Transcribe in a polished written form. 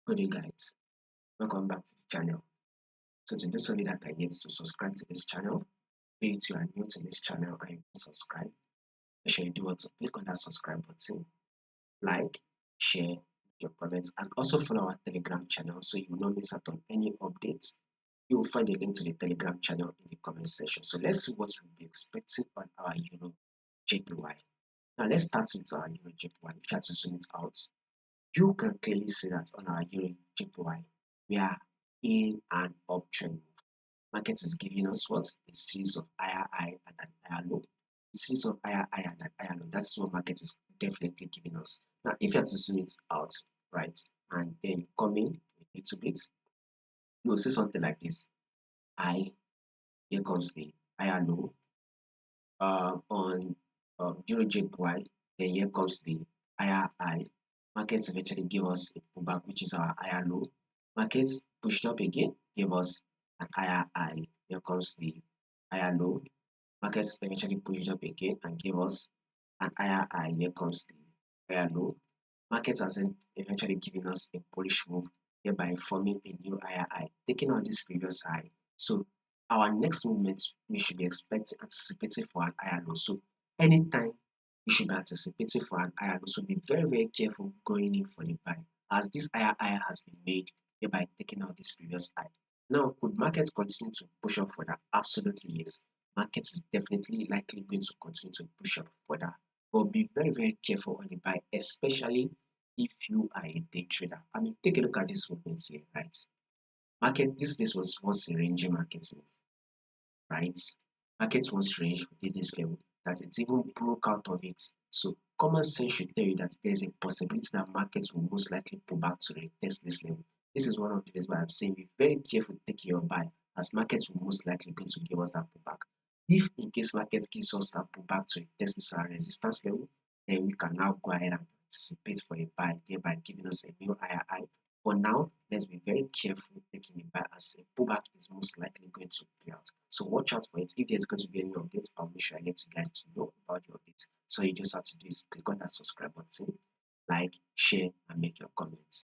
Good day guys, welcome back to the channel. So to those of you that are yet to subscribe to this channel, be it you are new to this channel and you can subscribe, make sure you do what to click on that subscribe button, like, share your comments, and also follow our Telegram channel so you will not miss out on any updates. You will find a link to the Telegram channel in the comment section. So let's see what we'll be expecting on our EURJPY. Now let's start with our EURJPY. If you have to zoom it out, you can clearly see that on our EURJPY, we are in an uptrend. Market is giving us what? A series of higher high and an higher low. A series of higher high and an higher low. That's what market is definitely giving us. Now, if you have to zoom it out, right, and then come in a little bit, you will see something like this. High, here comes the higher low. On EURJPY, then here comes the higher high. Markets eventually give us a pullback, which is our higher low. Markets pushed up again, give us an higher high. Here comes the higher low. Markets eventually pushed up again and give us an higher high. Here comes the higher low. Markets has eventually given us a bullish move, thereby forming a new higher high, taking on this previous high. So our next movement, we should be anticipating for an higher low. So anytime you should be anticipating for an higher low. So be very, very careful going in for the buy, as this higher high has been made, thereby taking out this previous high. Now, could markets continue to push up further? Absolutely yes. Market is definitely likely going to continue to push up further. But be very, very careful on the buy, especially if you are a day trader. I mean, take a look at this movement here, right? This place was once a ranging market move, right? Market once ranged within this level, that it even broke out of it. So common sense should tell you that there's a possibility that markets will most likely pull back to retest this level. This is one of the reasons why I'm saying be very careful taking your buy, as markets will most likely going to give us that pullback. If in case market gives us that pullback to retest this resistance level, then we can now go ahead and anticipate for a buy, thereby giving us a new higher high. For now, let's be very careful taking a buy, as a pullback is most likely going to play out. So watch out for it. If there's going to be any updates, I'll make sure I let you guys to know about the updates. So you just have to do is click on that subscribe button, like, share, and make your comments.